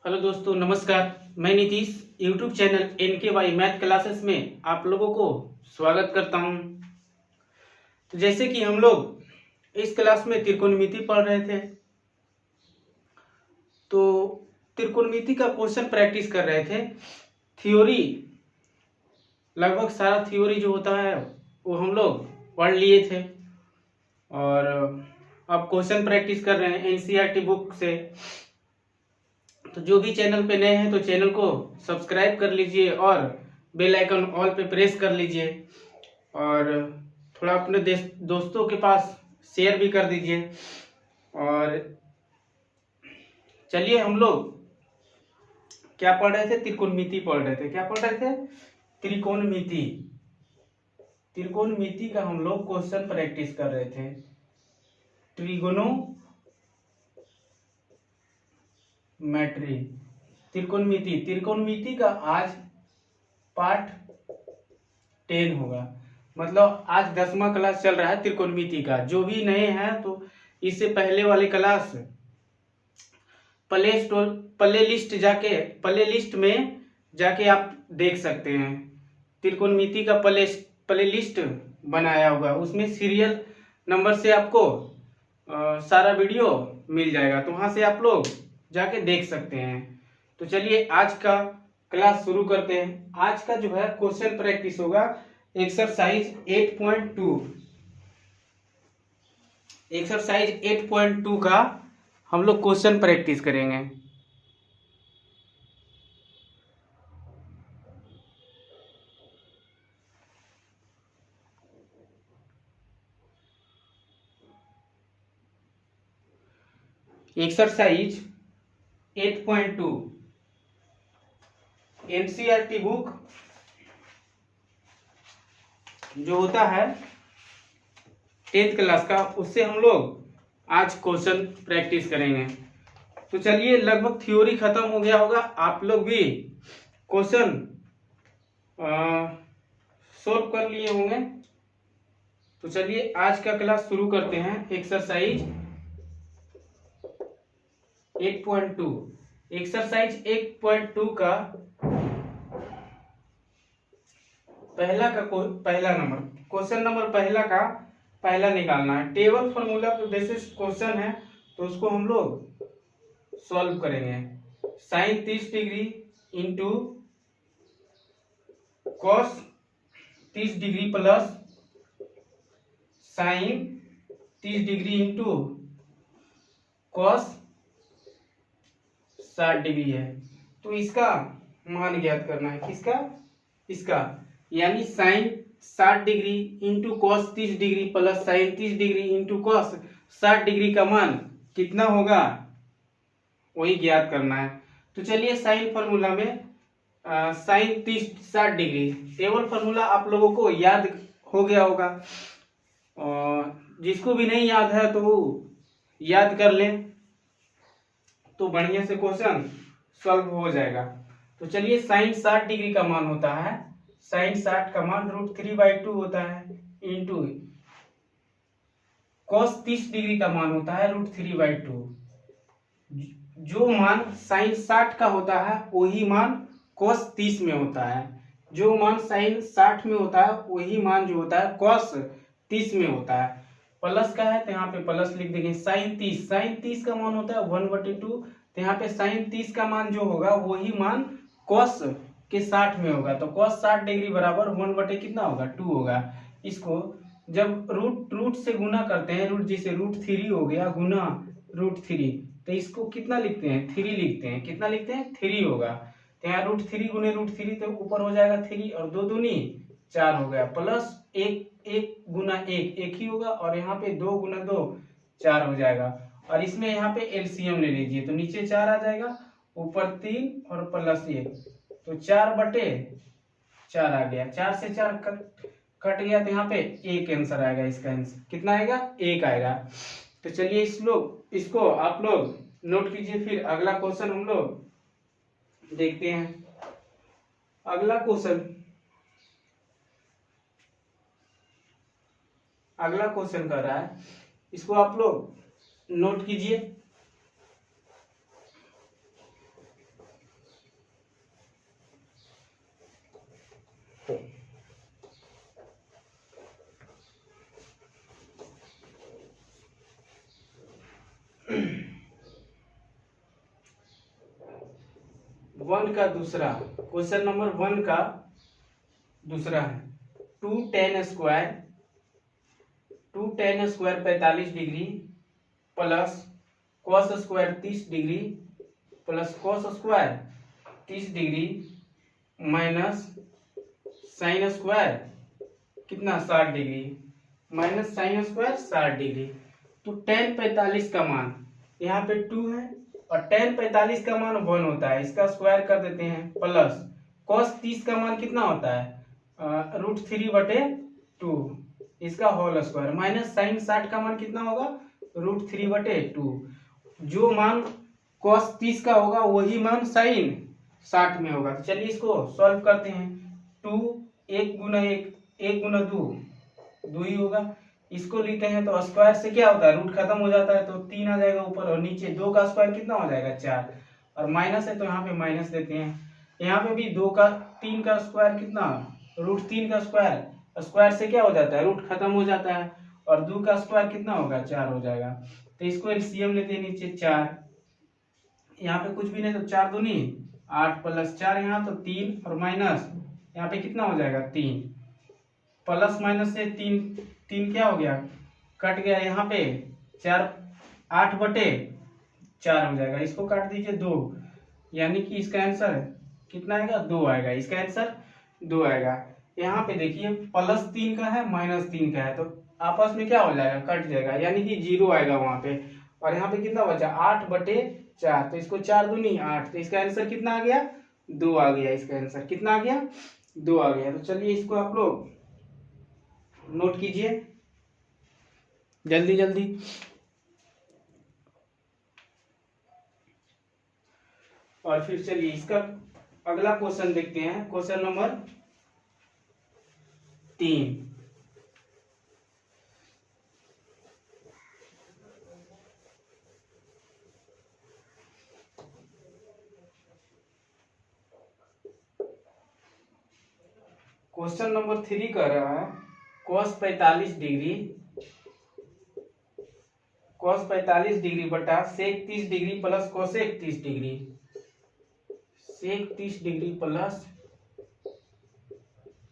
Hello दोस्तों, नमस्कार। मैं Nitish YouTube channel NKY math classes में आप लोगों को स्वागत करता हूं। तो जैसे कि हम लोग इस क्लास में त्रिकोणमिति पढ़ रहे थे, तो त्रिकोणमिति का क्वेश्चन प्रैक्टिस कर रहे थे। थ्योरी लगभग सारा थ्योरी जो होता है वो हम लोग पढ़ लिए थे और अब क्वेश्चन प्रैक्टिस कर रहे हैं NCERT बुक से। तो जो भी चैनल पे नए हैं तो चैनल को सब्सक्राइब कर लीजिए और बेल आइकन ऑल पे प्रेस कर लीजिए और थोड़ा अपने दोस्तों के पास शेयर भी कर दीजिए। और चलिए, हम लोग क्या पढ़ रहे थे? त्रिकोणमिति पढ़ रहे थे। क्या पढ़ रहे थे? त्रिकोणमिति। त्रिकोणमिति का हम लोग क्वेश्चन प्रैक्टिस कर रहे थे। ट्रिगोनोमेट्री, त्रिकोणमिति। त्रिकोणमिति का आज पार्ट 10 होगा। मतलब आज 10वां क्लास चल रहा है त्रिकोणमिति का। जो भी नए हैं तो इससे पहले वाले क्लास प्ले लिस्ट में जाके आप देख सकते हैं। त्रिकोणमिति का प्ले लिस्ट बनाया हुआ, उसमें सीरियल नंबर से आपको सारा वीडियो मिल जाएगा, तो वहां से आप लोग जाके देख सकते हैं। तो चलिए आज का क्लास शुरू करते हैं। आज का जो है क्वेश्चन प्रैक्टिस होगा एक्सरसाइज 8.2। एक्सरसाइज 8.2 का हम लोग क्वेश्चन प्रैक्टिस करेंगे। एक्सरसाइज 8.2 NCERT बुक जो होता है 10th क्लास का, उससे हम लोग आज क्वेश्चन प्रैक्टिस करेंगे। तो चलिए, लगभग थ्योरी खत्म हो गया होगा, आप लोग भी क्वेश्चन सोल्व कर लिए होंगे। तो चलिए आज का क्लास शुरू करते हैं। एक्सरसाइज 8.2। एक्सरसाइज 8.2 का पहला नंबर क्वेश्चन नंबर पहला निकालना है। टेबल फॉर्मूला पे बेसिस क्वेश्चन है, तो उसको हम लोग सॉल्व करेंगे। Sine 30 degree into cos 30 degree plus sine 30 degree into cos 60 degree है। तो इसका मान ज्ञात करना है। किसका? इसका, यानी sine 60 degree into cos 30 degree plus sine 30 degree into cos 60 degree का मान कितना होगा, वही ज्ञात करना है। तो चलिए, साइन फॉर्मूला में साइन 60 डिग्री टेबल फॉर्मूला आप लोगों को याद हो गया होगा, और जिसको भी नहीं याद है तो वो याद कर ले, तो बढ़िया से क्वेश्चन सॉल्व हो जाएगा। तो चलिए, साइन 60 डिग्री का मान होता है, साइन 60 का मान √3/2 होता है इंटू कॉस 30 डिग्री का मान होता है √3/2। जो मान साइन 60 का होता है वही मान कॉस 30 में होता है। जो मान साइन 60 में होता है वही मान जो होता है कॉस 30 में होता है। प्लस का है तो यहाँ पे प्लस लिख देंगे। साइन 30 का मान होता है 1/2, तो यहाँ पे साइन 30 का मान जो होगा वही मान कॉस के 60 में होगा। तो कॉस 60 डिग्री बराबर 1 कितना होगा? 2 होगा। इसको जब रूट से गुना करते हैं, रूट जैसे √3 हो गया गुना √3, तो इसको कितना लिखते हैं? 3 लिखते हैं। कितना लिखते हैं? 3 होगा। तो यहाँ √3 गुने √3, तो ऊपर हो जाएगा 3 और 2 दूनी 4 हो गया, प्लस 1 गुना 1 ही होगा, और यहाँ पे 2 गुना 2 4 हो जाएगा। और इसमें यहाँ पे एलसीएम ले लीजिए, तो नीचे 4 आ जाएगा, ऊपर 3 और प्लस 1, तो 4/4 आ गया। 4 से 4 कट गया, तो यहाँ पे 1 आंसर आएगा। इसका आंसर कितना आएगा? 1 आएगा। तो चलिए, इसको आप लोग नोट कीजिए। फिर अगला क्वेश्चन हम लोग देखते हैं। अगला क्वेश्चन कर रहा है, इसको आप लोग नोट कीजिए। वन का दूसरा, क्वेश्चन नंबर 1 का दूसरा है 2tan square 45 degree plus cos square 30 degree plus cos square 30 degree minus sine square कितना 60 degree minus sine square 60 degree. तो tan 45 का मान यहाँ पे 2 है और tan 45 का मान 1 होता है, इसका स्क्वायर कर देते हैं प्लस cos 30 का मान कितना होता है √3/2 इसका होल स्क्वायर माइनस साइन 60 का मान कितना होगा √3/2। जो मान cos 30 का होगा वही मान साइन 60 में होगा। तो चलिए इसको सॉल्व करते हैं। 2 1 गुना 1 गुना 2 ही होगा। इसको लिखते हैं तो स्क्वायर से क्या होता है रूट खत्म हो जाता है तो 3 आ जाएगा ऊपर और नीचे 2 का स्क्वायर कितना हो जाएगा 4 और माइनस है तो यहाँ पे माइनस देते हैं। यहाँ पे भी 3 का स्क्वायर कितना √3 का स्क्वायर, स्क्वायर से क्या हो जाता है रूट खत्म हो जाता है और 2 का स्क्वायर कितना होगा 4 हो जाएगा। तो इसको एलसीएम लेते हैं नीचे 4, यहाँ पे कुछ भी नहीं तो 4 दूनी 8 प्लस 4 यहाँ तो 3 और माइनस यहाँ पे कितना हो जाएगा 3 प्लस माइनस से 3 क्या हो गया कट गया, यहाँ पे 4 8/4 हो जाएगा। इसको काट दीजिए 2 यानी कि इसका आंसर कितना आएगा 2 आएगा, इसका आंसर 2 आएगा। यहाँ पे देखिए +3 का है -3 का है तो आपस में क्या हो जाएगा कट जाएगा यानी कि 0 आएगा वहां पे। और यहाँ पे कितना बचा 8/4 तो इसको 4 दूनी 8 तो इसका आंसर कितना आ गया 2 आ गया। इसका आंसर कितना आ गया 2 आ गया। तो चलिए इसको आप लोग नोट कीजिए जल्दी जल्दी। और फिर चलिए इसका अगला क्वेश्चन देखते हैं, क्वेश्चन नंबर 3। क्वेश्चन नंबर 3 कह रहा है cos 45 डिग्री बटा sec 30 degree plus cosec 30 degree, sec 30 degree plus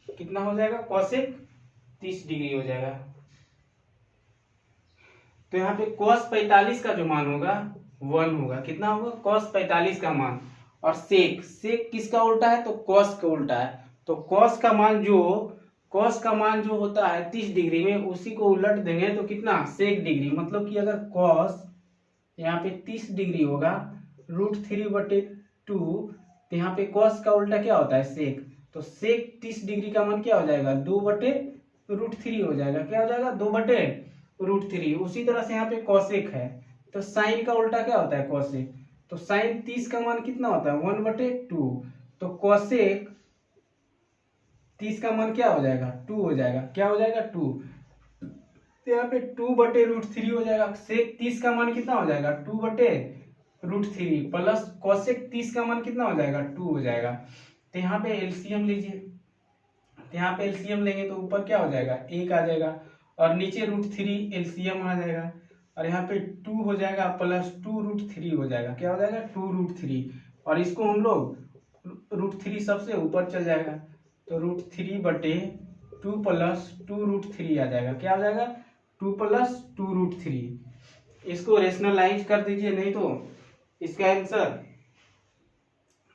कितना हो जाएगा cosec 30 डिग्री हो जाएगा। तो यहाँ पे cos 45 का जो मान होगा 1 होगा, कितना होगा cos 45 का मान और sec किसका उल्टा है तो cos का उल्टा है। तो cos का मान जो होता है 30 डिग्री में उसी को उलट देंगे तो कितना sec डिग्री, मतलब कि अगर cos यहाँ पे 30 डिग्री होगा √3/2 तो यहाँ पे cos का उल्टा क्या होता है sec, तो sec 30 डिग्री का मान क्या हो जाएगा 2/√3 हो जाएगा। क्या हो जाएगा 2/√3। उसी तरह से यहाँ पे cosec है तो sin का उल्टा क्या होता है cosec, तो sin 30 का मान कितना होता है 1/2 तो cosec 30 का मान क्या हो जाएगा 2 हो जाएगा। क्या हो जाएगा 2, तो यहाँ पे 2/√3 हो जाएगा। sec 30 का मान कितना हो जाएगा 2/√3 प्लस cosec 30 का मान कितना हो जाएगा 2 हो जाएगा। तो यहाँ पे एलसीएम लीजिए, तो यहाँ पे एलसीएम लेंगे तो ऊपर क्या हो जाएगा 1 आ जाएगा और नीचे √3 एलसीएम आ जाएगा और यहाँ पे 2 हो जाएगा प्लस 2√3 हो जाएगा। क्या हो जाएगा 2√3 और इसको हम लोग √3 सबसे ऊपर चल जाएगा तो √3/2 प्लस 2√3 आ जाएगा। क्या आ जाएगा 2 प्लस 2√3। इसको रेशनलाइज कर दीजिए नहीं तो इसका आंसर,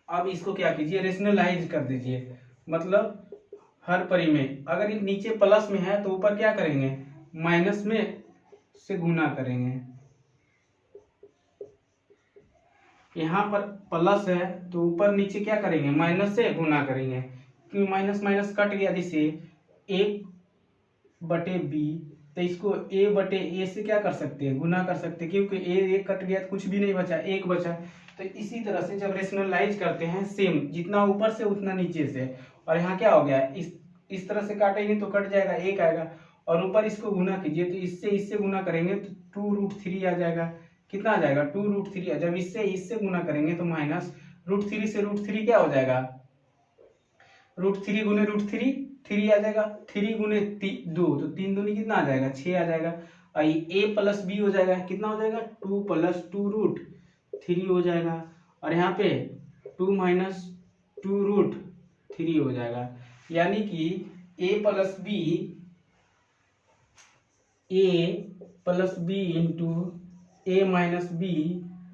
अब इसको क्या कीजिए रेशनलाइज कर दीजिए, मतलब हर परी में अगर ये नीचे प्लस में है तो ऊपर क्या करेंगे माइनस में से गुना करेंगे। यहाँ पर प्लस है तो ऊपर नीचे क्या करेंगे माइनस से गुना करेंगे, क्योंकि माइनस माइनस कट गया जिसे 1/b तो इसको a/a से क्या कर सकते हैं गुना कर सकते हैं, क्योंकि a कट गया तो कुछ भी नहीं बचा 1 बचा। तो इसी तरह से जब रेशनलाइज करते हैं सेम जितना ऊपर से उतना नीचे से, और यहाँ क्या हो गया इस तरह से काटेंगे तो कट जाएगा 1 आएगा और ऊपर इसको गुना कीजिए तो इससे गुना करेंगे तो 2√3 आ जाएगा। कितना आ जाएगा 2√3। जब इससे गुना करेंगे तो माइनस √3 से √3 क्या हो जाएगा √3 गुने √3 3 आ जाएगा, 3 गुने 2 तो 3 दूनी कितना आ जाएगा 6 आ जाएगा और ये a प्लस b हो जाएगा कितना हो जाएगा 2 प्लस 2√3 हो जाएगा। और यहाँ पे 2 माइनस 2√3 हो जाएगा। यानी कि a plus B into A minus B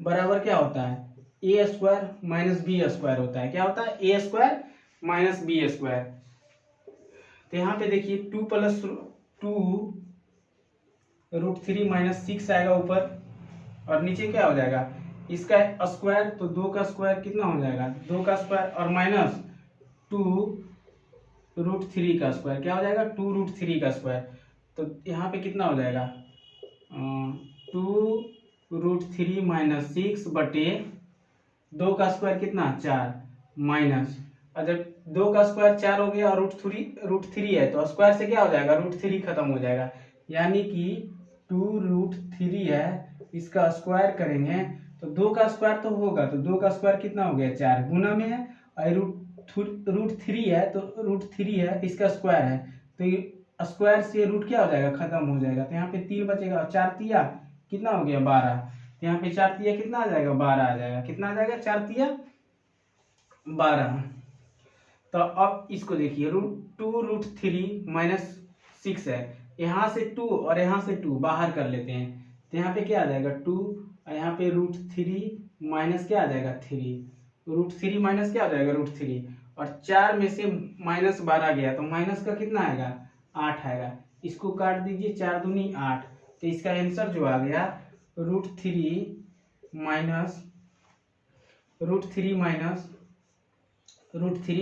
बराबर क्या होता है, A square minus B square होता है। क्या होता है, A square minus B square. तो यहाँ पे देखिए 2 प्लस 2√3 माइनस 6 आएगा ऊपर, और नीचे क्या हो जाएगा, इसका स्क्वायर, तो 2 का स्क्वायर कितना हो जाएगा, 2 का स्क्वायर, और माइनस 2√3 का स्क्वायर, क्या हो जाएगा, 2√3 का स्क्वायर। तो यहाँ पे कितना हो जाएगा, 2√3 माइनस 6 बटे 2 का स्क्वायर कितना, 4, माइनस, और जब 2 का स्क्वायर 4 हो गया और √3 है तो स्क्वायर से क्या हो जाएगा, √3 खत्म हो जाएगा। यानी कि 2√3 है, इसका स्क्वायर करेंगे तो 2 का स्क्वायर तो होगा, तो 2 का स्क्वायर कितना हो गया, 4, गुना में है, और √3 है तो √3 है, इसका स्क्वायर है, तो स्क्वायर से रूट क्या हो जाएगा, खत्म हो जाएगा। तो यहाँ पे 3 बचेगा, 4 तिया कितना हो गया, 12। तो यहाँ पे 4 तिया कितना आ जाएगा, 12 आ जाएगा। कितना आ जाएगा, 4 तिया 12। तो अब इसको देखिए, √2√3 माइनस 6 है, यहाँ से 2 और यहाँ से 2 बाहर कर लेते हैं, तो यहाँ पे क्या आ जाएगा, 2, और यहाँ पे √3 माइनस क्या आ जाएगा, 3, √3 माइनस क्या आ जाएगा, √3, और 4 में से माइनस 12 गया तो माइनस का कितना आएगा, 8 आएगा। इसको काट दीजिए, 4 दूनी 8, तो इसका आंसर जो आ गया √3 माइनस √3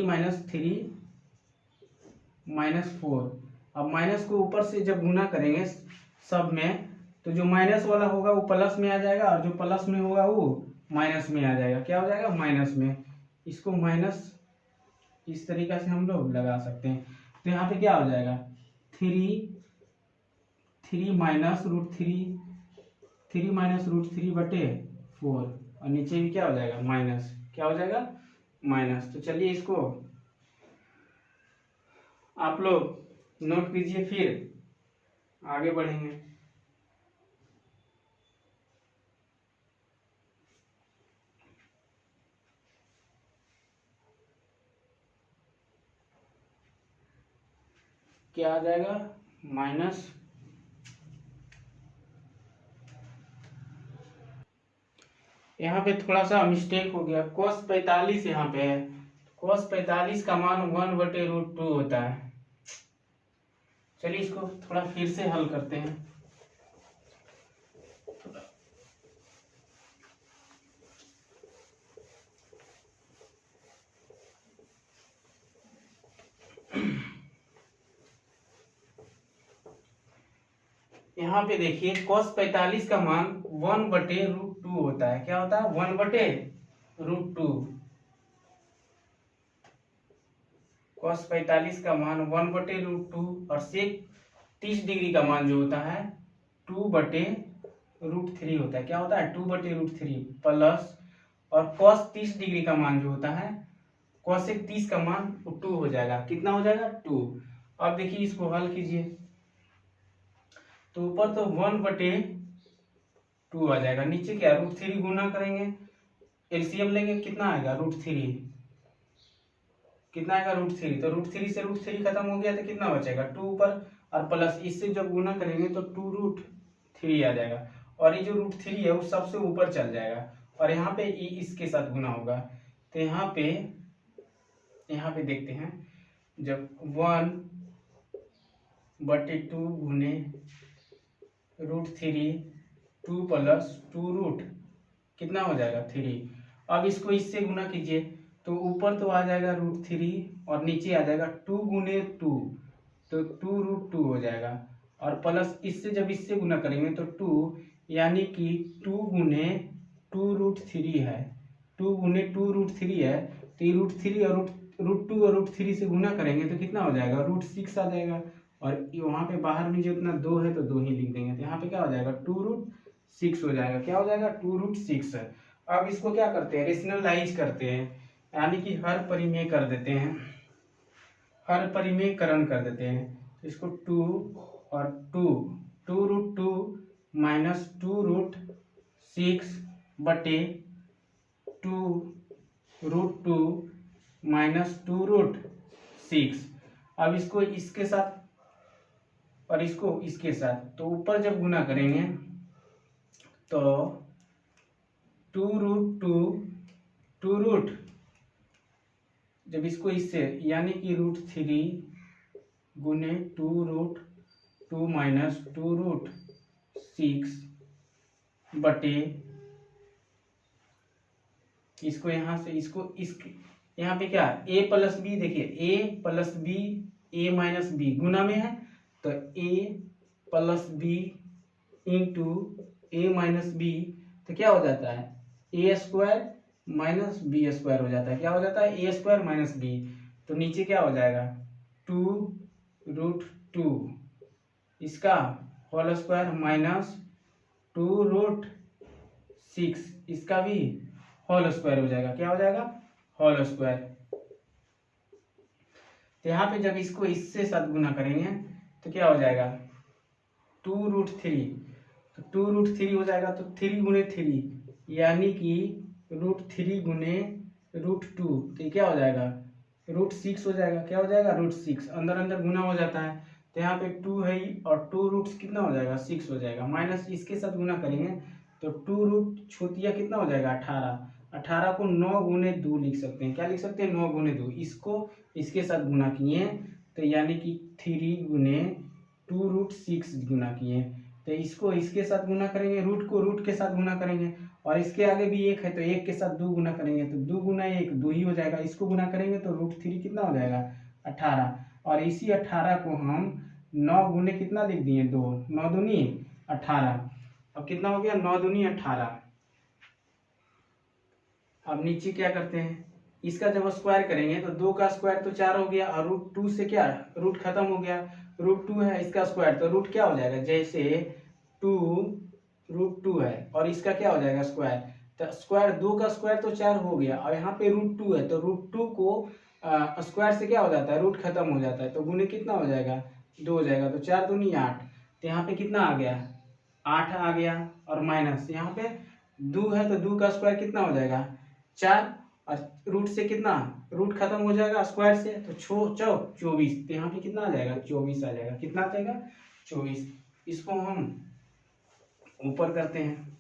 माइनस 3 माइनस 4। अब माइनस को ऊपर से जब गुना करेंगे सब में, तो जो माइनस वाला होगा वो प्लस में आ जाएगा, और जो प्लस में होगा वो माइनस में आ जाएगा। क्या हो जाएगा, माइनस में। इसको माइनस इस तरीका से हम लोग लगा सकते हैं। तो यहाँ पे क्या हो जाएगा, 3 माइनस √3 बटे 4, और नीचे भी क्या हो जाएगा, माइनस, क्या हो जाएगा, माइनस। तो चलिए इसको आप लोग नोट कीजिए, फिर आगे बढ़ेंगे। क्या आ जाएगा, माइनस, यहाँ पे थोड़ा सा मिस्टेक हो गया, cos 45 यहाँ पे है, cos 45 का मान 1/√2 होता है। चलिए इसको थोड़ा फिर से हल करते हैं। यहाँ पे देखिए cos 45 का मान 1/√2 होता है। क्या होता है, 1/√2। cos 45 का मान 1/√2, और sec 30 डिग्री का मान जो होता है 2/√3 होता है। क्या होता है, 2/√3 प्लस, और cos 30 डिग्री का मान जो होता है, cosec 30 का मान 2 हो जाएगा। कितना हो जाएगा, 2। अब देखिए इसको हल कीजिए, तो ऊपर तो 1/2 आ जाएगा, नीचे क्या, √3 गुना करेंगे, एलसीएम लेंगे, कितना आएगा, √3, कितना आएगा, √3। तो √3 से √3 खत्म हो गया तो कितना बचेगा, 2 ऊपर, और प्लस इससे जब गुना करेंगे तो 2√3 आ जाएगा, और ये जो √3 है वो सबसे ऊपर चल जाएगा, और यहाँ पे इसके साथ गुना होगा। तो यहाँ पे देखते हैं, जब 1/2 गुने √3, 2 प्लस 2 कितना हो जाएगा, 3। अब इसको इससे गुना कीजिए, तो ऊपर तो आ जाएगा √3, और नीचे आ जाएगा 2 गुने 2, तो 2√2 हो जाएगा, और प्लस इससे जब इससे गुना करेंगे तो 2, यानी कि 2 गुने 2√3 है, 2 गुने 2√3 है, तो ये √3 और √2 और √3 से गुना करेंगे तो कितना हो जाएगा, √6 आ जाएगा, और वहाँ पे बाहर में जो इतना 2 है तो 2 ही लिख देंगे, तो यहाँ पे क्या हो जाएगा, 2√6 हो जाएगा। क्या हो जाएगा, 2√6। अब इसको क्या करते हैं, रेशनलाइज करते हैं, यानी कि हर परिमेय कर देते हैं, हर परिमेयकरण कर देते हैं। तो इसको 2 और 2√2 माइनस 2√6 बटे 2 √2 माइनस 2√6। अब इसको इसके साथ और इसको इसके साथ, तो ऊपर जब गुना करेंगे तो 2√2 जब इसको इससे यानी कि √3 गुने 2√2 माइनस 2√6 बटे इसको यहाँ से इसको इसके यहाँ पे क्या a प्लस बी, देखिए a plus B a minus B गुना में है, तो a plus B into a minus B, तो क्या हो जाता है a² माइनस b² हो जाता है। क्या हो जाता है a² माइनस b, तो नीचे क्या हो जाएगा 2√2 इसका होल स्क्वायर माइनस 2√6 इसका भी होल स्क्वायर हो जाएगा। क्या हो जाएगा होल स्क्वायर। तो यहाँ पे जब इसको इससे साथ गुना करेंगे तो क्या हो जाएगा 2√3, तो 2√3 हो जाएगा, तो 3 गुने 3 यानी कि √3 गुने √2, तो ये क्या हो जाएगा √6 हो जाएगा। क्या हो जाएगा √6, अंदर अंदर गुना हो जाता है, तो यहाँ पे 2 है और 2 कितना हो जाएगा 6 हो जाएगा, माइनस इसके साथ गुना करेंगे तो 2 छोटिया कितना हो जाएगा 18 को 9 गुने 2 लिख सकते हैं। क्या लिख सकते हैं 9 गुने 2, इसको इसके साथ गुना किए तो यानी कि 3 गुने 2√6 गुना किए, तो इसको इसके साथ गुना करेंगे, रूट को रूट के साथ गुना करेंगे, और इसके आगे भी 1 है तो 1 के साथ 2 गुना करेंगे, तो 2 गुना 1 2 ही हो जाएगा। इसको गुना करेंगे तो √3 कितना हो जाएगा 18, और इसी 18 को हम 9 गुने कितना लिख दिए 2, 9 दूनी 18, अब कितना हो गया 9 दूनी 18। अब नीचे क्या करते हैं, इसका जब स्क्वायर करेंगे तो 2 का स्क्वायर तो 4 हो गया, और √2 से क्या रूट खत्म हो गया, √2 है इसका स्क्वायर, तो रूट क्या हो जाएगा, जैसे 2√2 है और इसका क्या हो जाएगा स्क्वायर, तो स्क्वायर 2 का स्क्वायर तो 4 हो गया, और यहाँ पे √2 है तो √2 को स्क्वायर से क्या हो जाता है रूट खत्म हो जाता है, तो गुने कितना हो जाएगा 2 हो जाएगा, तो 4 दूनी 8, तो यहाँ पे कितना आ गया 8 आ गया, और माइनस यहाँ पे 2 है तो 2 का स्क्वायर कितना हो जाएगा 4, और रूट से कितना रूट खत्म हो जाएगा स्क्वायर से, तो 24, तो यहाँ पे कितना आ जाएगा 24 आ जाएगा। कितना आ जाएगा 24। इसको हम ऊपर करते हैं,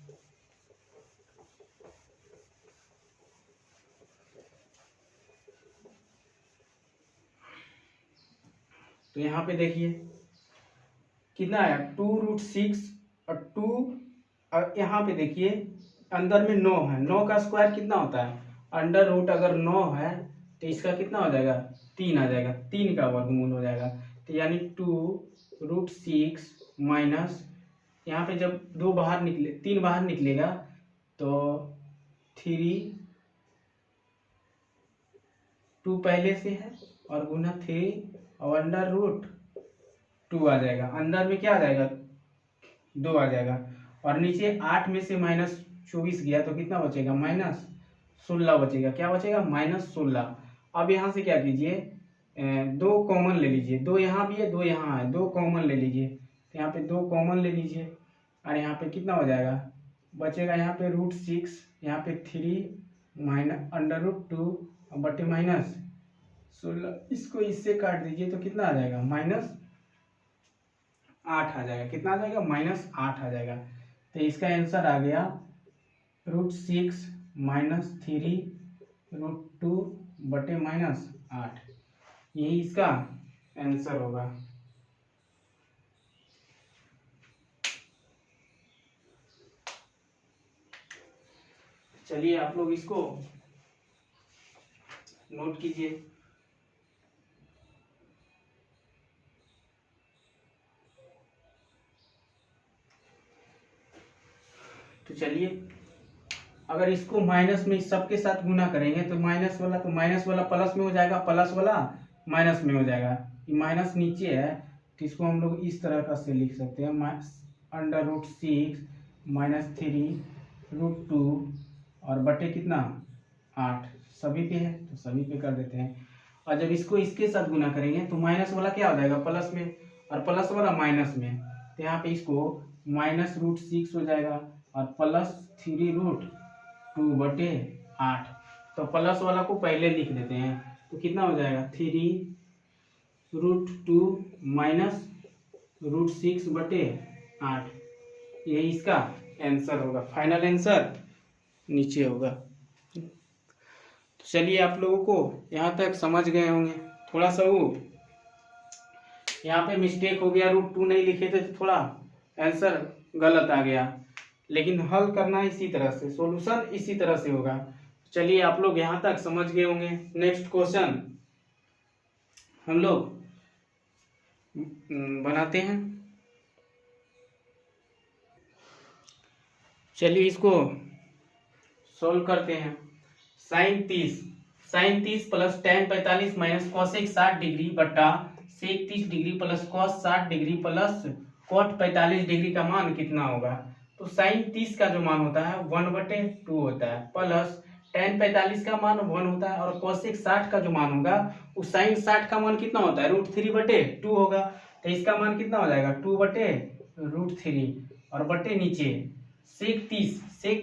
तो यहाँ पे देखिए कितना आया 2√6 और 2, और यहाँ पे देखिए अंदर में 9 है, 9 का स्क्वायर कितना होता है अंडर रूट, अगर 9 है तो इसका कितना हो जाएगा 3 आ जाएगा, 3 का वर्गमूल हो जाएगा, तो यानी 2√6 माइनस यहाँ पे जब 2 बाहर निकले 3 बाहर निकलेगा तो 2 पहले से है और गुना 3 और अंडर रूट 2 आ जाएगा, अंदर में क्या आ जाएगा 2 आ जाएगा, और नीचे 8 में से माइनस 24 गया तो कितना बचेगा -16 बचेगा। क्या बचेगा -16। अब यहाँ से क्या कीजिए 2 कॉमन ले लीजिए, 2 यहाँ भी है 2 यहाँ है, 2 कॉमन ले लीजिए, तो यहाँ पे 2 कॉमन ले लीजिए, और यहाँ पे कितना हो जाएगा बचेगा यहाँ पे √6, यहाँ पे 3 माइनस अंडर रूट 2 बटे -16, इसको इससे काट दीजिए तो कितना आ जाएगा -8 आ जाएगा। कितना आ जाएगा -8 आ जाएगा। तो इसका आंसर आ गया √6 - 3√2 बटे -8, यही इसका आंसर होगा। चलिए आप लोग इसको नोट कीजिए। तो चलिए अगर इसको माइनस में सबके साथ गुना करेंगे तो माइनस वाला प्लस में हो जाएगा, प्लस वाला माइनस में हो जाएगा। ये माइनस नीचे है तो इसको हम लोग इस तरह का से लिख सकते हैं √6 - 3√2 और बटे कितना 8, सभी पे है तो सभी पे कर देते हैं। और जब इसको इसके साथ गुना करेंगे तो माइनस वाला क्या हो जाएगा प्लस में, और प्लस वाला माइनस में, तो यहाँ पे इसको -√6 हो जाएगा और +3√2 बटे 8, तो प्लस वाला को पहले लिख देते हैं, तो कितना हो जाएगा 3√2 माइनस √6/8। यही इसका आंसर होगा, फाइनल आंसर नीचे होगा। तो चलिए आप लोगों को यहाँ तक समझ गए होंगे। थोड़ा सा वो यहाँ पे मिस्टेक हो गया, √2 नहीं लिखे थे तो थोड़ा आंसर गलत आ गया, लेकिन हल करना इसी तरह से, सॉल्यूशन इसी तरह से होगा। चलिए आप लोग यहाँ तक समझ गए होंगे। नेक्स्ट क्वेश्चन हम लोग बनाते हैं। चलिए इसको सोल्व करते हैं। sin30 plus tan45 minus cosec 60 degree बटा sec 30 degree plus cos 60 degree plus cot 45 degree का मान कितना होगा। तो sin30 का जो मान होता है 1/2 होता है, प्लस tan45 का मान 1 होता है, और cosec 60 का जो मान होगा उस sin 60 का मान कितना होता है √3/2 होगा। तो इसका मान कितना हो जाएगा 2/√3 और बटे नीचे sec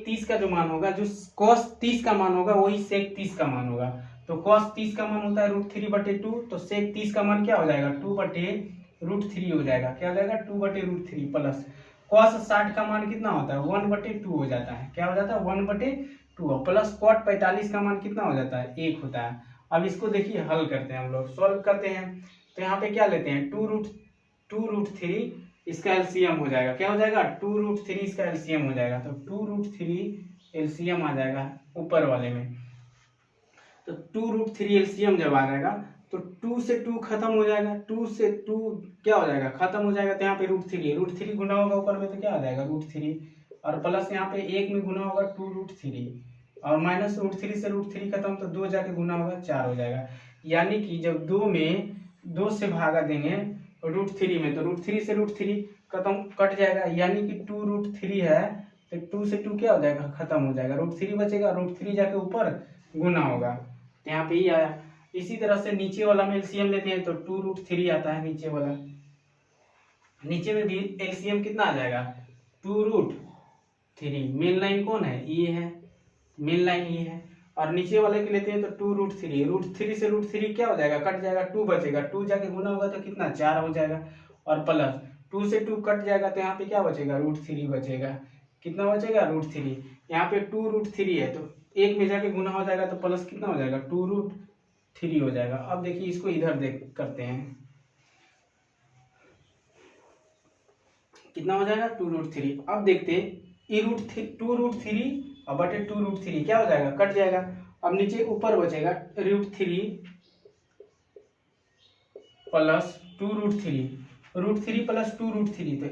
30 का जो मान होगा, जो cos 30 का मान होगा वही sec 30 का मान होगा। तो cos 30 का मान होता है √3/2, तो sec 30 का मान क्या हो जाएगा 2/√3 हो जाएगा। क्या हो जाएगा 2/√3 प्लस cos 60 का मान कितना होता है 1/2 हो जाता है। क्या हो जाता है 1/2 प्लस cot 45 का मान कितना हो जाता है 1 होता है। अब इसको देखिए हल करते हैं, हम लोग सॉल्व करते हैं। तो यहाँ पे क्या लेते हैं 2√3 इसका एलसीएम हो जाएगा। क्या हो जाएगा 2√3 इसका एलसीएम हो जाएगा। तो 2√3 एलसीएम आ जाएगा ऊपर वाले में। तो 2√3 एलसीएम जब आ जाएगा तो 2 से 2 खत्म हो जाएगा, 2 से 2 क्या हो जाएगा खत्म हो जाएगा। तो यहाँ पे √3 गुना होगा ऊपर में, तो क्या आ जाएगा √3 और प्लस यहाँ पे 1 में गुना होगा 2√3 और माइनस √3 से √3 खत्म, तो 2 जाके गुना होगा 4 हो जाएगा। यानी कि जब 2 में 2 से भागा देंगे √3 में, तो √3 से √3 खत्म कट जाएगा, यानी कि 2√3 है तो 2 से 2 क्या हो जाएगा खत्म हो जाएगा, √3 बचेगा, √3 जाके ऊपर गुना होगा। तो यहाँ पे ही आया। इसी तरह से नीचे वाला में एलसीएम लेते हैं तो 2√3 आता है नीचे वाला। नीचे में भी एलसीएम कितना आ जाएगा 2√3। मेन लाइन कौन है ये है, मेन लाइन ये है। और नीचे वाले के लेते हैं तो 2√3, √3 से √3 क्या हो जाएगा कट जाएगा, 2 बचेगा, 2 जाके गुना होगा तो कितना 4 हो जाएगा, और प्लस 2 से 2 कट जाएगा तो यहाँ पे क्या बचेगा √3 बचेगा। कितना बचेगा √3। यहाँ पे 2√3 है तो 1 में जाके गुना हो जाएगा तो प्लस कितना हो जाएगा 2√3 हो जाएगा। अब देखिए इसको इधर देख करते हैं कितना हो जाएगा 2√3। अब देखते ये 2√3 और बटे 2√3 क्या हो जाएगा कट जाएगा। अब नीचे ऊपर बचेगा √3 प्लस 2√3, √3 प्लस 2√3 तो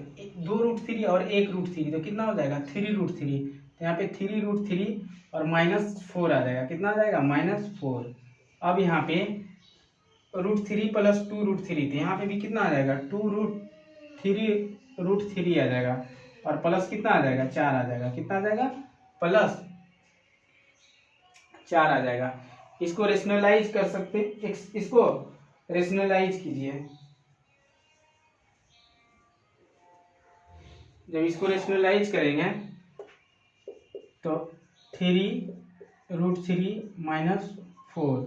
2√3 और 1√3 तो कितना हो जाएगा 3√3। तो यहाँ पे 3√3 और -4 आ जाएगा। कितना आ जाएगा -4। अब यहाँ पे √3 प्लस 2√3 तो यहाँ पे भी कितना आ जाएगा 2√3 आ जाएगा, और प्लस कितना आ जाएगा 4 आ जाएगा। कितना आ जाएगा प्लस 4 आ जाएगा। इसको रेशनलाइज कर सकते, इसको रेशनलाइज कीजिए। जब इसको रेशनलाइज करेंगे तो 3√3 -4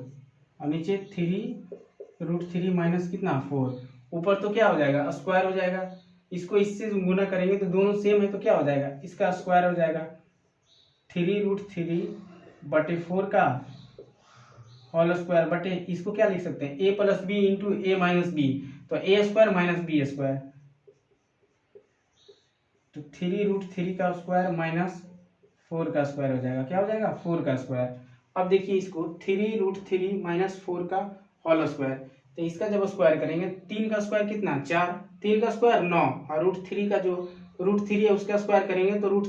और नीचे 3√3 माइनस कितना 4, ऊपर तो क्या हो जाएगा स्क्वायर हो जाएगा। इसको इससे गुना करेंगे तो दोनों सेम है तो क्या हो जाएगा इसका स्क्वायर हो जाएगा। 3√3/4 का होल स्क्वायर बटे इसको क्या लिख सकते हैं a + b into a - b, तो a² - b², तो 3√3 का स्क्वायर -4 का स्क्वायर हो जाएगा। क्या हो जाएगा 4 का स्क्वायर। अब देखिए इसको 3√3 -4 का होल स्क्वायर, तो इसका जब स्क्वायर करेंगे 3 का स्क्वायर कितना 4, 3 का स्क्वायर 9, और √3 का जो √3 है उसका स्क्वायर करेंगे तो रूट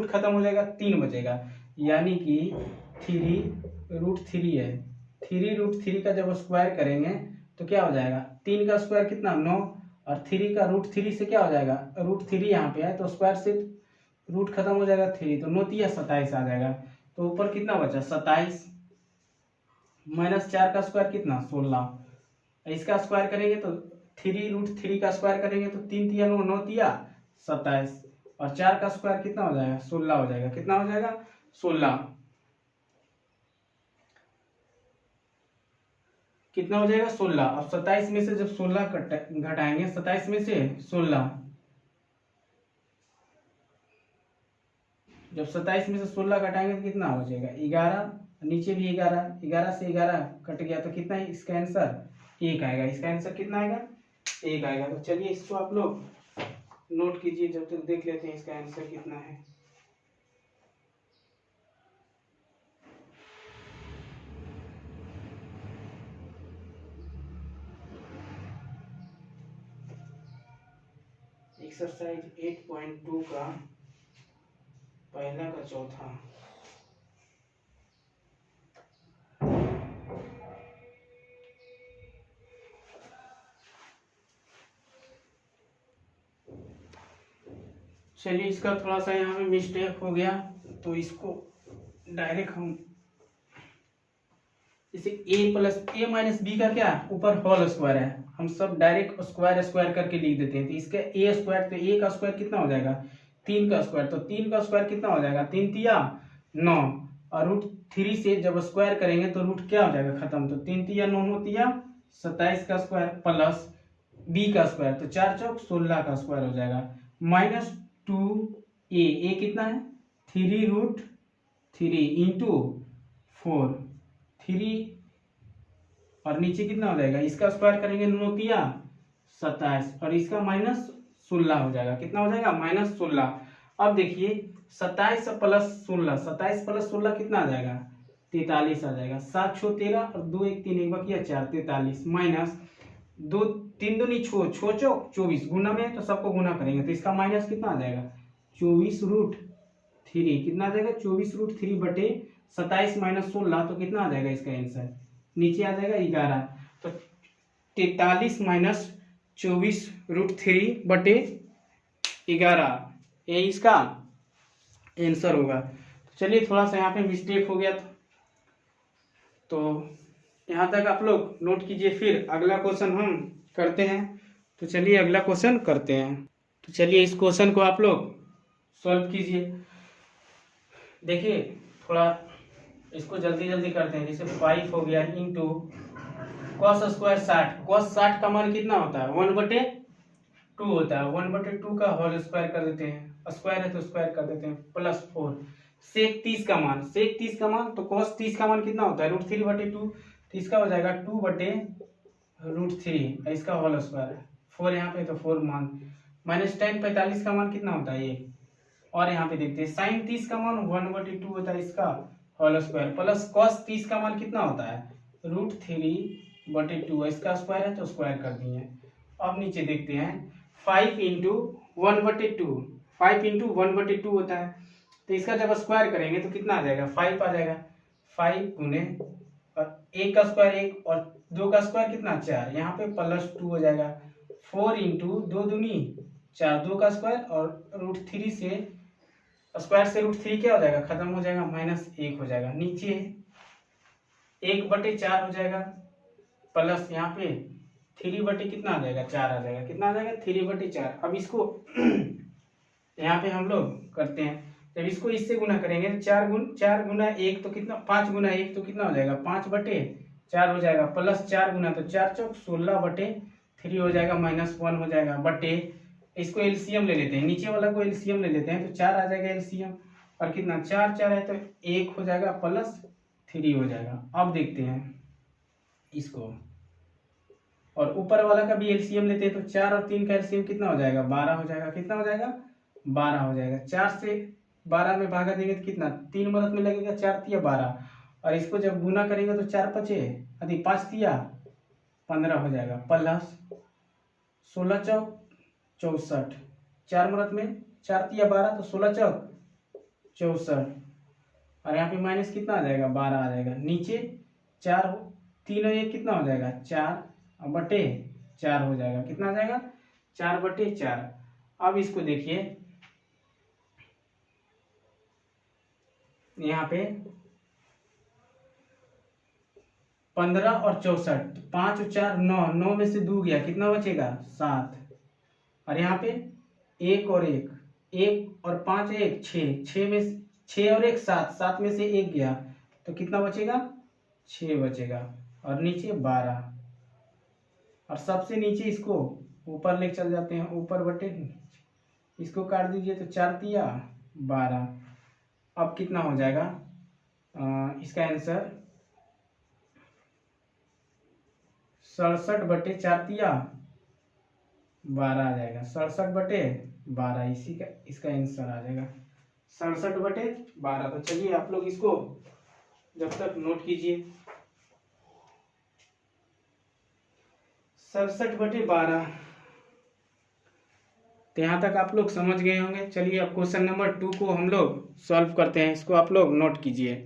खत्म हो जाएगा 3 बचेगा, यानी कि 3√3 है। 3√3 का जब स्क्वायर करेंगे तो क्या हो जाएगा 3 का स्क्वायर कितना 9 और 3 का √3 से क्या हो जाएगा √3 यहाँ पे है तो स्क्वायर से रूट खत्म हो जाएगा 3, तो 9 × 27 आ जाएगा। तो ऊपर कितना बचा 27 -4 का स्क्वायर कितना 16, इसका स्क्वायर करेंगे तो 3√3 का स्क्वायर करेंगे तो 3 × 9 9 × 27 और 4 का स्क्वायर कितना हो जाएगा 16 हो जाएगा। कितना हो जाएगा 16। कितना हो जाएगा 16। अब 27 में से जब 16 घटाएंगे, 27 में से 16, जब 27 में से 16 घटाएंगे तो कितना हो जाएगा 11, नीचे भी 11, 11 से 11 कट गया तो कितना है इसका आंसर 1 आएगा। इसका आंसर कितना आएगा 1 आएगा। तो चलिए इसको आप लोग नोट कीजिए, जब तक देख लेते हैं इसका आंसर कितना है। एक्सरसाइज 8.2 का पहला का चौथा। चलिए इसका थोड़ा सा यहाँ पे मिस्टेक हो गया, तो इसको डायरेक्ट हम इसे a माइनस बी का क्या ऊपर होल स्क्वायर है, हम सब डायरेक्ट स्क्वायर स्क्वायर करके लिख देते हैं। तो इसका a स्क्वायर, तो a का स्क्वायर कितना हो जाएगा 3 का स्क्वायर, तो 3 का स्क्वायर कितना हो जाएगा 3 तिया 9, और √3 से जब स्क्वायर करेंगे तो रूट क्या हो जाएगा खत्म, तो 3 तिया 9 तिया 27 का स्क्वायर प्लस b का स्क्वायर, तो 4 चौक 16 का स्क्वायर हो जाएगा माइनस 2a कितना है 3√3 इंटू 4 3, और नीचे कितना हो जाएगा इसका स्क्वायर करेंगे 9 तिया 27, और इसका माइनस 16 हो जाएगा। कितना हो जाएगा माइनस 16। अब देखिए 27 प्लस 16, 27 प्लस 16 कितना आ जाएगा 43 आ जाएगा। 7 6 13 और 2 1 3 1 बाकी 4 43 माइनस 2 3 दूनी 6 6 चौक 24, गुना में तो सबको गुना करेंगे तो इसका माइनस कितना आ जाएगा 24√3, कितना आ जाएगा 24√3 बटे 27 माइनस 16, तो कितना आ जाएगा इसका आंसर नीचे आ जाएगा 11, तो 43 माइनस 24√3 बटे 11, ये इसका आंसर होगा। तो चलिए थोड़ा सा यहाँ पे मिस्टेक हो गया था, तो यहाँ तक आप लोग नोट कीजिए, फिर अगला क्वेश्चन हम करते हैं। तो चलिए अगला क्वेश्चन करते हैं। तो चलिए इस क्वेश्चन को आप लोग सॉल्व कीजिए। देखिए थोड़ा इसको जल्दी जल्दी करते हैं। जैसे 5 हो गया इंटू कॉस स्क्वायर 60, कॉस 60 का मान कितना होता है 1/2 होता है, 1/2 का होल स्क्वायर कर देते हैं, स्क्वायर है तो स्क्वायर कर देते हैं, प्लस 4 सेक 30 का मान, सेक 30 का मान, तो कॉस 30 का मान कितना होता है √3/2, तो इसका हो जाएगा 2/√3, इसका होल स्क्वायर 4 यहाँ पे, तो 4 मान माइनस tan 45 का मान कितना होता है ये, और यहाँ पे देखते हैं साइन 30 का मान 1/2 होता है, इसका होल स्क्वायर प्लस कॉस 30 का मान कितना होता है √3/2, इसका स्क्वायर है तो स्क्वायर कर दिए। अब नीचे देखते हैं 5 इंटू 1/2, 5 इंटू 1/2 होता है, तो इसका जब स्क्वायर करेंगे तो कितना आ जाएगा 5 आ जाएगा, 5 गुने और 1 का स्क्वायर 1 और 2 का स्क्वायर कितना 4, यहाँ पे प्लस 2 हो जाएगा, 4 इंटू 2 दूनी 4, 2 का स्क्वायर और √3 से स्क्वायर से √3 क्या हो जाएगा खत्म हो जाएगा, -1 हो जाएगा, नीचे 1/4 हो जाएगा, प्लस यहाँ पे 3 कितना आ जाएगा 4 आ जाएगा, कितना आ जाएगा 3/4। अब इसको यहाँ पे हम लोग करते हैं, जब इसको इससे गुना करेंगे 4 गुना 1 तो कितना 5 गुना 1 तो कितना हो जाएगा 5/4 हो जाएगा, प्लस 4 गुना तो 4 चौक 16/3 हो जाएगा, -1 हो जाएगा, बटे इसको एलसीएम ले लेते हैं, नीचे वाला को एलसीएम ले लेते हैं, तो 4 आ जाएगा एलसीएम, और कितना 4 4 है तो 1 हो जाएगा प्लस 3 हो जाएगा। अब देखते हैं इसको, और ऊपर वाला का भी एलसीएम लेते हैं, तो 4 और 3 का एलसीएम कितना हो जाएगा 12 हो जाएगा, कितना हो जाएगा 12 हो जाएगा। 4 से 12 में भागा देंगे तो कितना 3 मदद में लगेगा, 4 तिया 12, और इसको जब गुना करेंगे तो 4 5 यदि 5 तिया 15 हो जाएगा, प्लस 16 चौक 64, 4 मदद में 4 तिया 12 तो 16 चौक 64, और यहाँ पे माइनस कितना आ जाएगा 12 आ जाएगा, नीचे 4 3 और 1 कितना हो जाएगा 4 बटे 4 हो जाएगा, कितना आ जाएगा 4/4। अब इसको देखिए यहाँ पे 15 और 64, 5 और 4 9, 9 में से 2 गया, कितना बचेगा 7, और यहाँ पे 1 और 1, 1 और 5 1 6, 6 में 6 और 1 7, 7 में से 1 गया तो कितना बचेगा 6 बचेगा। और नीचे 12, और सबसे नीचे इसको ऊपर लेके चल जाते हैं, ऊपर बटे इसको काट दीजिए तो 4 तिया 12। अब कितना हो जाएगा इसका आंसर 67 बटे 4 तिया 12 आ जाएगा। 67 बटे 12 इसी का इसका आंसर आ जाएगा 67 बटे 12। तो चलिए आप लोग इसको जब तक नोट कीजिए 67 बटे 12। तो यहाँ तक आप लोग समझ गए होंगे। चलिए अब क्वेश्चन नंबर 2 को हम लोग सॉल्व करते हैं, इसको आप लोग नोट कीजिए।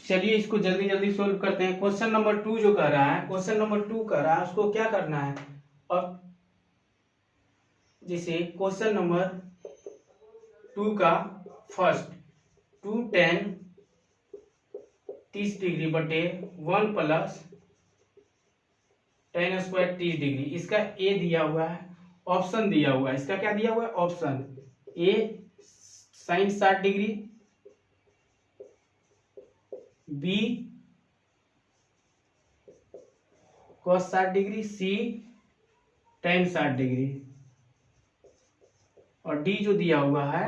चलिए इसको जल्दी जल्दी सॉल्व करते हैं। क्वेश्चन नंबर 2 जो कह रहा है, क्वेश्चन नंबर 2 कह रहा है उसको क्या करना है। अब जैसे क्वेश्चन नंबर 2 का फर्स्ट 2 tan 30 डिग्री बटे 1 प्लस tan स्क्वायर 30 डिग्री, इसका ए दिया हुआ है, ऑप्शन दिया हुआ है। इसका क्या दिया हुआ है option A sine 60 degree, B cos 60 degree, C tan 60 degree, और डी जो दिया हुआ है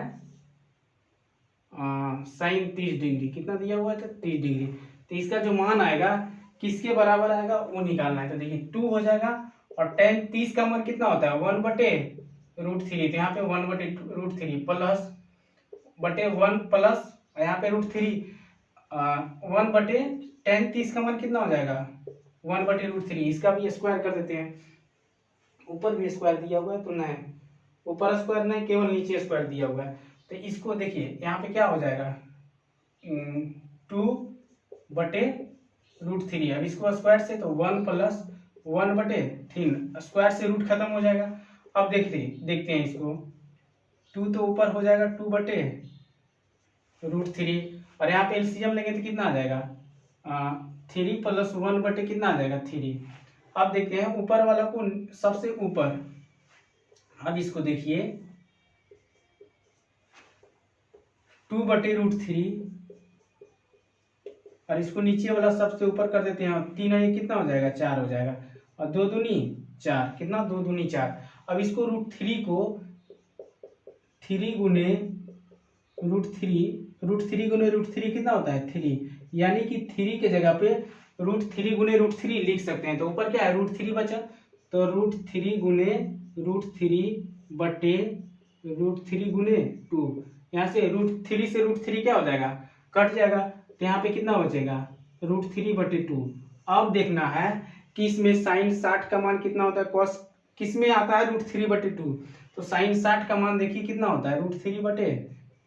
साइन 30 डिग्री। कितना दिया हुआ है तो 30 डिग्री। तो इसका जो मान आएगा किसके बराबर आएगा वो निकालना है। तो देखिए 2 हो जाएगा, और tan 30 का मान कितना होता है 1 बटे √3। तो यहाँ पे 1 बटे √3 प्लस बटे 1 प्लस यहाँ पे √3 1 बटे tan 30 का मान कितना हो जाएगा 1 बटे √3। इसका भी स्क्वायर कर देते हैं, ऊपर भी स्क्वायर दिया हुआ है तो नहीं, ऊपर स्क्वायर नहीं केवल नीचे स्क्वायर दिया हुआ है। तो इसको देखिए यहाँ पे क्या हो जाएगा 2 बटे √3। अब इसको स्क्वायर से तो 1 प्लस 1 बटे 3, स्क्वायर से रूट खत्म हो जाएगा। अब देखते हैं इसको 2 तो ऊपर हो जाएगा 2 बटे √3, और यहाँ पे एलसीएम लेंगे तो कितना आ जाएगा 3 प्लस 1 बटे कितना आ जाएगा 3। अब देखते हैं ऊपर वाला को सबसे ऊपर। अब इसको देखिए 2 बटे √3, और इसको नीचे वाला सबसे ऊपर कर देते हैं, 3 ये कितना हो जाएगा 4 हो जाएगा, और 2 दूनी 4, कितना 2 दूनी 4। अब इसको √3 को 3 गुने √3 गुने √3 कितना होता है 3, यानी कि 3 के जगह पे √3 गुने √3 लिख सकते हैं। तो ऊपर क्या है √3 बचा, तो √3 गुने √3 बटे √3 गुने 2, यहाँ से √3 से √3 क्या हो जाएगा कट जाएगा। तो यहाँ पे कितना बचेगा √3 बटे 2। अब देखना है कि इसमें साइन 60 का मान कितना होता है, कॉस किस में आता है √3 बटे 2। तो साइन 60 का मान देखिए कितना होता है √3 बटे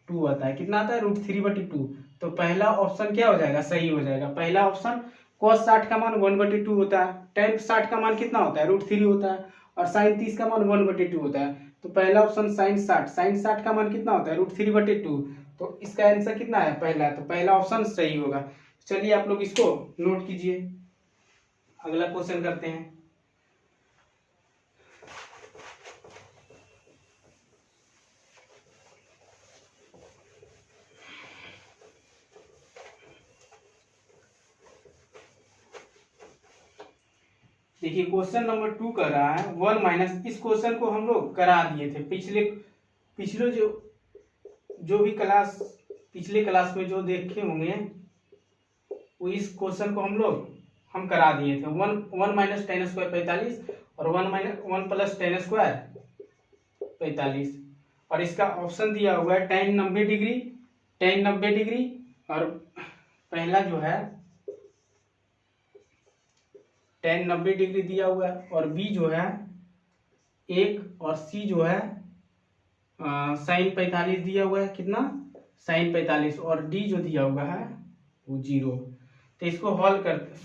2 आता है, कितना आता है √3 बटे 2। तो पहला ऑप्शन क्या हो जाएगा सही हो जाएगा। पहला ऑप्शन cos 60 का मान 1 बटे 2 होता है, tan 60 का मान कितना होता है √3 होता है, और साइन 30 का मान 1 बटे 2 होता है। तो पहला ऑप्शन साइन 60 का मान कितना होता है √3 बटे 2। तो इसका आंसर कितना है पहला, तो पहला ऑप्शन सही होगा। चलिए आप लोग इसको नोट कीजिए, अगला क्वेश्चन करते हैं। देखिए क्वेश्चन नंबर 2 कर रहा है 1 माइनस, इस क्वेश्चन को हम लोग करा दिए थे पिछले जो भी क्लास पिछले क्लास में जो देखे होंगे वो इस क्वेश्चन को हम करा दिए थे। 1 माइनस tan स्क्वायर 45 और 1 प्लस tan स्क्वायर 45, और इसका ऑप्शन दिया हुआ है tan 90 डिग्री, और पहला जो है tan 90 डिग्री दिया हुआ है, और बी जो है 1, और सी जो है साइन 45 दिया हुआ है, कितना साइन 45, और डी जो दिया हुआ है वो 0। तो इसको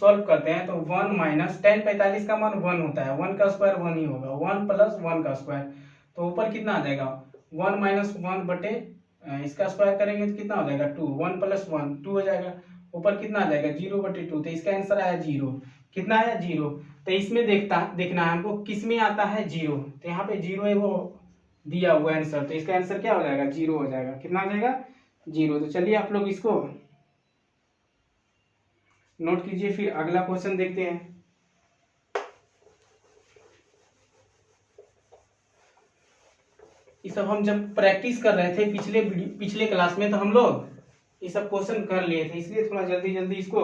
सॉल्व करते हैं। तो 1 माइनस tan 45 का मान 1 होता है, 1 का स्क्वायर 1 ही होगा, 1 प्लस 1 का स्क्वायर, तो ऊपर कितना आ जाएगा 1 माइनस 1 बटे इसका स्क्वायर करेंगे तो कितना हो जाएगा 2, 1 प्लस 1 2 हो जाएगा, ऊपर कितना आ जाएगा 0 बटे 2। तो इसका आंसर आया 0, कितना आया 0। तो इसमें देखना है हमको किस में आता है 0, तो यहाँ पे 0 है वो दिया हुआ आंसर, तो इसका आंसर क्या हो जाएगा 0 हो जाएगा, कितना आ जाएगा 0। तो चलिए आप लोग इसको नोट कीजिए, फिर अगला क्वेश्चन देखते हैं। ये सब हम जब प्रैक्टिस कर रहे थे पिछले क्लास में, तो हम लोग ये सब क्वेश्चन कर लिए थे, इसलिए थोड़ा जल्दी जल्दी इसको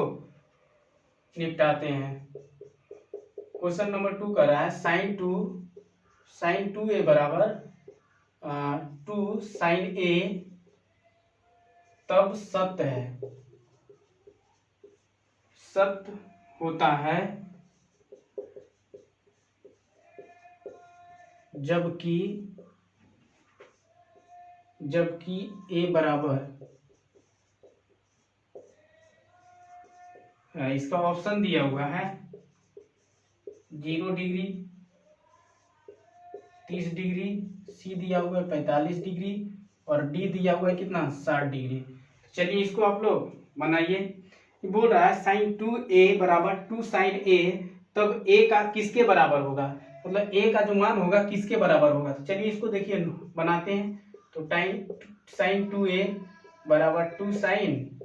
निपटाते हैं। क्वेश्चन नंबर 2 कर रहा है साइन टू ए बराबर 2 साइन ए तब सत्य है, सत्य होता है जबकि ए बराबर, इसका ऑप्शन दिया हुआ है 0 डिग्री, 30 डिग्री, सी दिया हुआ है 45 डिग्री और डी दिया हुआ है कितना 60 डिग्री। चलिए इसको आप लोग बनाइए। बोल रहा है साइन 2a बराबर 2 साइन ए, तब a का किसके बराबर होगा, मतलब a का जो मान होगा किसके बराबर होगा। तो चलिए इसको देखिए बनाते हैं। तो साइन 2a बराबर 2 साइन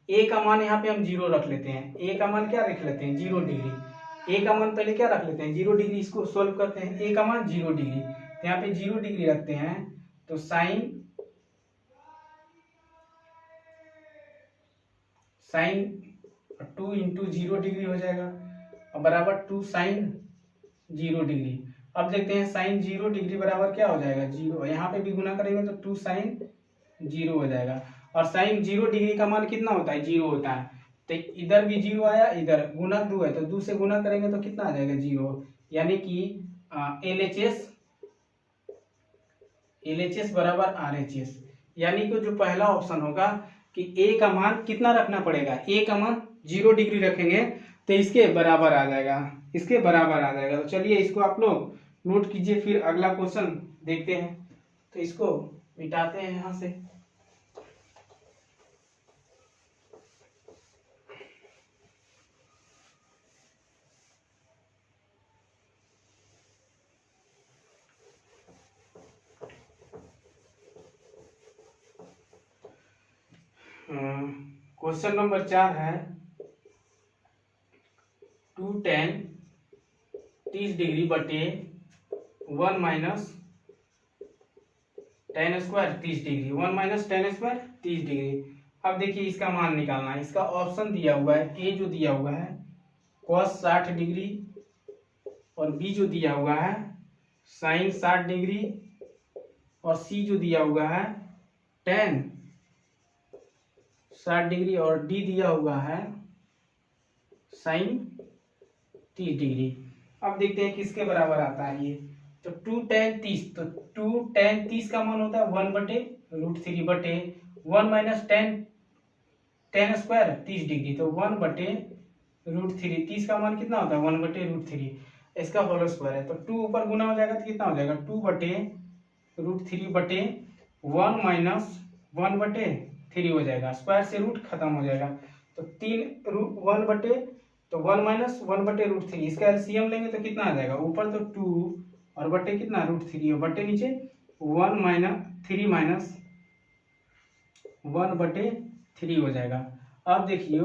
ए का मान यहाँ पे हम 0 रख लेते हैं। ए का मान क्या रख लेते हैं 0 डिग्री। ए का मान पहले क्या रख लेते हैं 0 डिग्री। इसको सोल्व करते हैं। ए का मान 0 डिग्री, तो यहाँ पे 0 डिग्री रखते हैं। तो साइन 2 इंटू 0 डिग्री हो जाएगा और बराबर 2 साइन 0 डिग्री। अब देखते हैं साइन 0 डिग्री बराबर क्या हो जाएगा 0, यहाँ पे भी गुना करेंगे तो 2 साइन 0 हो जाएगा। और साइन 0 डिग्री का मान कितना होता है 0 होता है, तो इधर भी 0 आया, इधर गुना 2 है तो 2 से गुना करेंगे तो कितना आ जाएगा 0, यानी कि LHS बराबर RHS। यानी कि जो पहला ऑप्शन होगा कि ए का मान कितना रखना पड़ेगा, ए का मान 0 डिग्री रखेंगे तो इसके बराबर आ जाएगा, इसके बराबर आ जाएगा। तो चलिए इसको आप लोग नोट कीजिए, फिर अगला क्वेश्चन देखते हैं। तो इसको मिटाते हैं यहाँ से। क्वेश्चन नंबर 4 है 2 tan 30 डिग्री बटे 1 minus tan square 30 degree, 1 minus tan square 30 degree. अब देखिए इसका मान निकालना है। इसका ऑप्शन दिया हुआ है, ए जो दिया हुआ है cos 60 डिग्री और बी जो दिया हुआ है साइन 60 डिग्री और सी जो दिया हुआ है tan 60 डिग्री और डी दिया हुआ है साइन 30 डिग्री। अब देखते हैं किसके बराबर आता है ये। तो 2 tan 30, तो 2 tan 30 का मान होता है 1/√3 बटे 1 माइनस tan स्क्वायर 30 डिग्री, तो 1/√3। 30 का मान कितना होता है 1/√3, इसका होल स्क्वायर है। तो 2 ऊपर गुना हो जाएगा तो कितना हो जाएगा 2/√3 बटे 1 माइनस 1/3 हो जाएगा, स्क्वायर से रूट खत्म हो जाएगा। तो 1 माइनस 1/√3, इसका एलसीएम लेंगे तो कितना आ जाएगा, ऊपर तो 2 और बटे कितना √3 और बटे नीचे 1 माइनस 3 माइनस 1/3 हो जाएगा। अब देखिए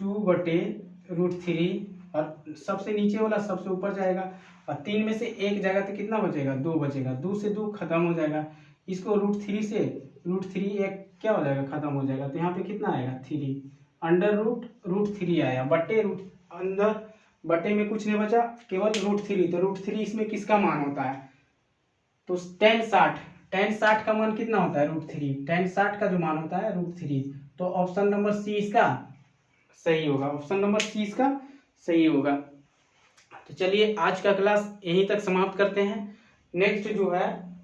2/√3 और सबसे नीचे वाला सबसे ऊपर जाएगा और 3 में से 1 जाएगा तो कितना बचेगा 2 बचेगा, 2 से 2 खत्म हो जाएगा। इसको √3 से √3 एक क्या हो जाएगा खत्म हो जाएगा, तो यहाँ पे कितना आएगा 3 अंडर √3 आया, बटे अंदर बटे में कुछ नहीं बचा केवल √3, तो √3 इसमें किसका मान होता है, तो tan 60 का मान कितना होता है √3, tan 60 का जो मान होता है √3। तो ऑप्शन नंबर सी इसका सही होगा, ऑप्शन नंबर सी इसका सही होगा। तो चलिए आज का क्लास यहीं तक समाप्त करते हैं। नेक्स्ट जो है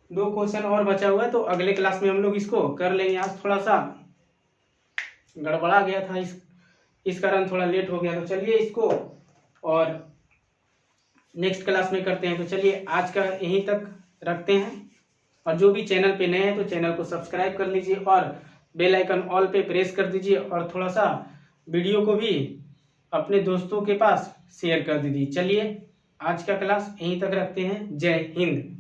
2 क्वेश्चन और बचा हुआ है, तो अगले क्लास में हम लोग इसको कर लेंगे। आज थोड़ा सा गड़बड़ा गया था, इस कारण थोड़ा लेट हो गया। तो चलिए इसको और नेक्स्ट क्लास में करते हैं। तो चलिए आज का यहीं तक रखते हैं, और जो भी चैनल पे नए हैं तो चैनल को सब्सक्राइब कर लीजिए और बेल आइकन ऑल पे प्रेस कर दीजिए, और थोड़ा सा वीडियो को भी अपने दोस्तों के पास शेयर कर दीजिए। चलिए आज का क्लास यहीं तक रखते हैं। जय हिंद।